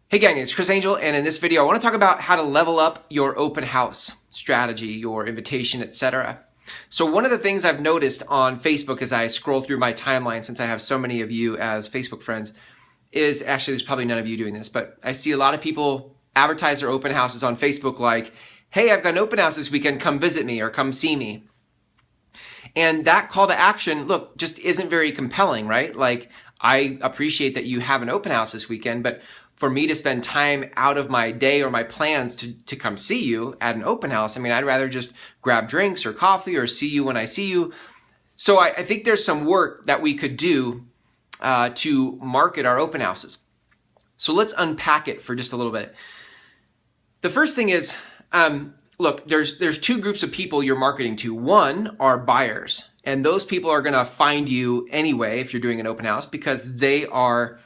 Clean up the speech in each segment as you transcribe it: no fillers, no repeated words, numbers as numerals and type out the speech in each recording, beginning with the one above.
Hey gang, it's Chris Angel, and in this video I want to talk about how to level up your open house strategy, your invitation, etc. So one of the things I've noticed on Facebook as I scroll through my timeline, since I have so many of you as Facebook friends, is actually there's probably none of you doing this, but I see a lot of people advertise their open houses on Facebook like, hey, I've got an open house this weekend, come visit me or come see me. And that call to action, look, just isn't very compelling, right? Like, I appreciate that you have an open house this weekend, but for me to spend time out of my day or my plans to come see you at an open house, I mean, I'd rather just grab drinks or coffee or see you when I see you. So I think there's some work that we could do to market our open houses. So let's unpack it for just a little bit. The first thing is, look, there's two groups of people you're marketing to. One are buyers, and those people are gonna find you anyway if you're doing an open house because they are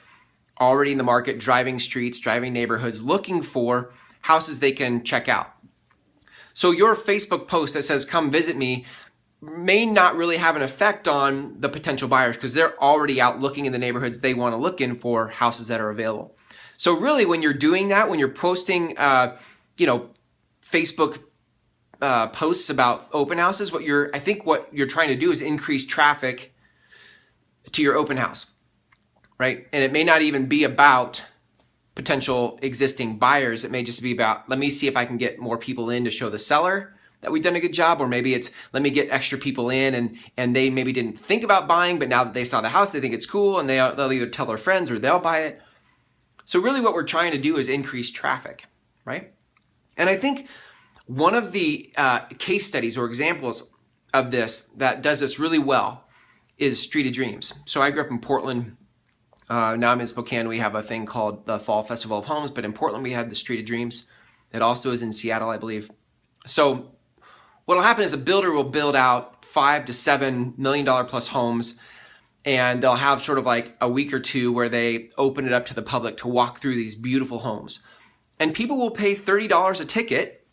already in the market, driving streets, driving neighborhoods, looking for houses they can check out. So your Facebook post that says, come visit me, may not really have an effect on the potential buyers because they're already out looking in the neighborhoods they want to look in for houses that are available. So really when you're doing that, when you're posting, Facebook posts about open houses, I think what you're trying to do is increase traffic to your open house. Right? And it may not even be about potential existing buyers. It may just be about, let me see if I can get more people in to show the seller that we've done a good job, or maybe it's, let me get extra people in and they maybe didn't think about buying, but now that they saw the house, they think it's cool and they'll either tell their friends or they'll buy it. So really what we're trying to do is increase traffic, right? And I think one of the case studies or examples of this that does this really well is Street of Dreams. So I grew up in Portland. Now I'm in Spokane. We have a thing called the Fall Festival of Homes, but in Portland we have the Street of Dreams. It also is in Seattle, I believe. So what will happen is a builder will build out $5 to $7 million plus homes, and they'll have sort of like a week or two where they open it up to the public to walk through these beautiful homes. And people will pay $30 a ticket,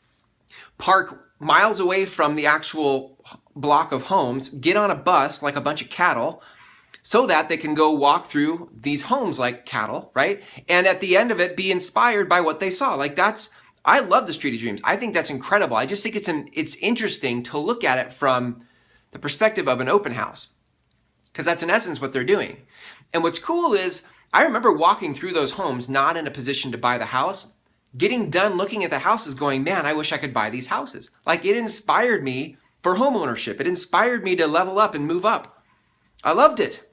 park miles away from the actual block of homes, get on a bus like a bunch of cattle, so that they can go walk through these homes like cattle, right? And at the end of it, be inspired by what they saw. Like I love the Street of Dreams. I think that's incredible. I just think it's interesting to look at it from the perspective of an open house, because that's in essence what they're doing. And what's cool is I remember walking through those homes, not in a position to buy the house, getting done looking at the houses going, man, I wish I could buy these houses. Like it inspired me for home ownership. It inspired me to level up and move up. I loved it.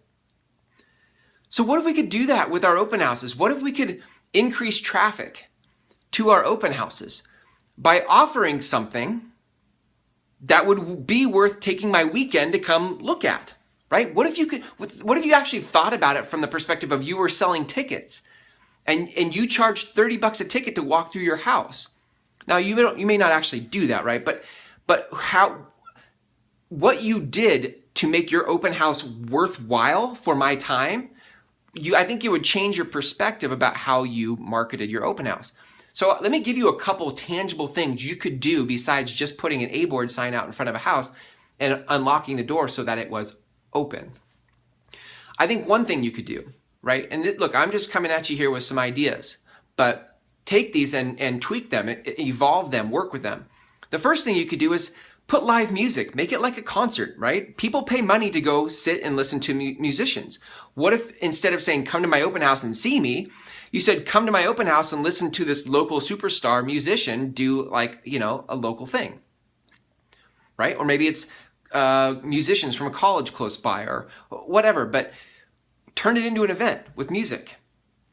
So what if we could do that with our open houses? What if we could increase traffic to our open houses by offering something that would be worth taking my weekend to come look at, right? What if you actually thought about it from the perspective of you were selling tickets and you charged $30 a ticket to walk through your house? Now you may not actually do that, right? But what you did to make your open house worthwhile for my time, I think it would change your perspective about how you marketed your open house. So let me give you a couple tangible things you could do besides just putting an A-board sign out in front of a house and unlocking the door so that it was open. I think one thing you could do, right? And look, I'm just coming at you here with some ideas, but take these and tweak them, evolve them, work with them. The first thing you could do is put live music, make it like a concert, right? People pay money to go sit and listen to musicians. What if instead of saying, come to my open house and see me, you said, come to my open house and listen to this local superstar musician do like, a local thing, right? Or maybe it's musicians from a college close by or whatever, but turn it into an event with music.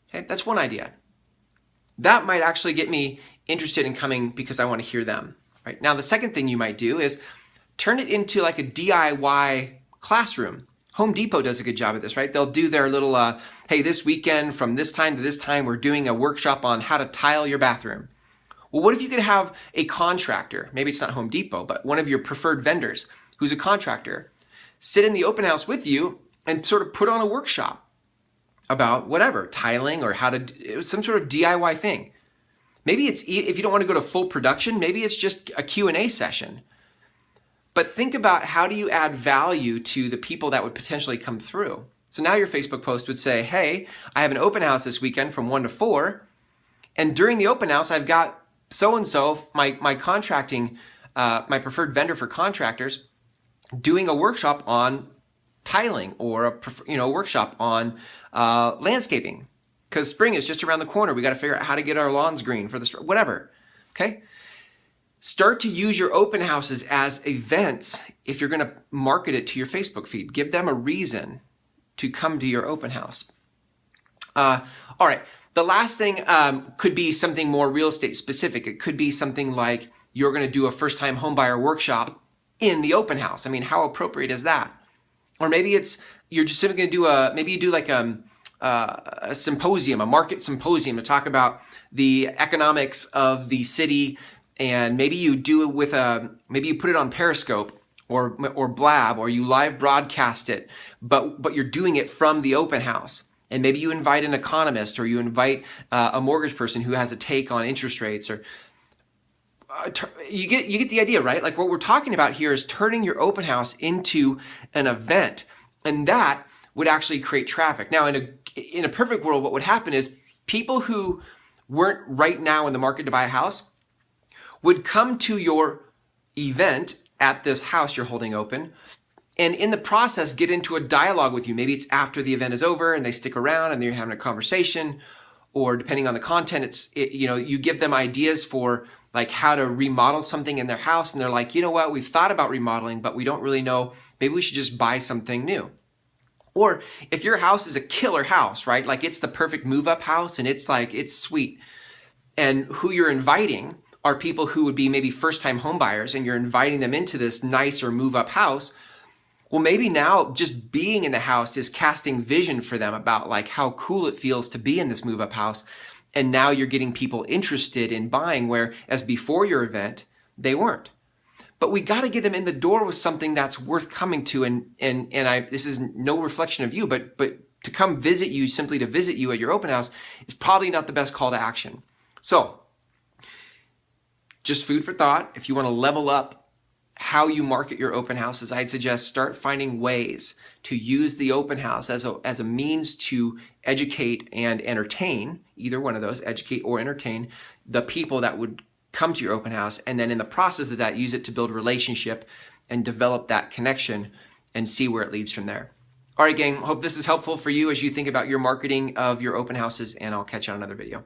Okay, that's one idea. That might actually get me interested in coming because I want to hear them. Right. Now, the second thing you might do is turn it into like a DIY classroom. Home Depot does a good job of this, right? They'll do their little, hey, this weekend from this time to this time, we're doing a workshop on how to tile your bathroom. Well, what if you could have a contractor, maybe it's not Home Depot, but one of your preferred vendors who's a contractor, sit in the open house with you and sort of put on a workshop about whatever, tiling or how to, some sort of DIY thing. Maybe it's, if you don't want to go to full production, maybe it's just a Q&A session. But think about how do you add value to the people that would potentially come through. So now your Facebook post would say, hey, I have an open house this weekend from 1 to 4. And during the open house, I've got so-and-so, my contracting, my preferred vendor for contractors, doing a workshop on tiling or a workshop on landscaping, because spring is just around the corner. We got to figure out how to get our lawns green for this, whatever. Okay. Start to use your open houses as events if you're going to market it to your Facebook feed. Give them a reason to come to your open house. All right. The last thing could be something more real estate specific. It could be something like you're going to do a first-time homebuyer workshop in the open house. I mean, how appropriate is that? Or maybe you're just simply going to do maybe you do like a symposium, a market symposium to talk about the economics of the city, and maybe you do it with maybe you put it on Periscope or Blab, or you live broadcast it, but you're doing it from the open house. And maybe you invite an economist, or you invite a mortgage person who has a take on interest rates, or you get the idea, right? Like what we're talking about here is turning your open house into an event, and that would actually create traffic. Now, in a perfect world, what would happen is people who weren't right now in the market to buy a house would come to your event at this house you're holding open, and in the process get into a dialogue with you. Maybe it's after the event is over and they stick around and they're having a conversation, or depending on the content, you give them ideas for like how to remodel something in their house, and they're like, you know what, we've thought about remodeling, but we don't really know, maybe we should just buy something new. Or if your house is a killer house, right? Like it's the perfect move-up house and it's sweet. And who you're inviting are people who would be maybe first-time home buyers, and you're inviting them into this nicer move-up house. Well, maybe now just being in the house is casting vision for them about like how cool it feels to be in this move-up house. And now you're getting people interested in buying, whereas before your event, they weren't. But we got to get them in the door with something that's worth coming to. And this is no reflection of you, but to come visit you, simply to visit you at your open house, is probably not the best call to action. So just food for thought. If you want to level up how you market your open houses, I'd suggest start finding ways to use the open house as a means to educate and entertain, either one of those, educate or entertain, the people that would come to your open house. And then in the process of that, use it to build a relationship and develop that connection and see where it leads from there. All right, gang, hope this is helpful for you as you think about your marketing of your open houses, and I'll catch you on another video.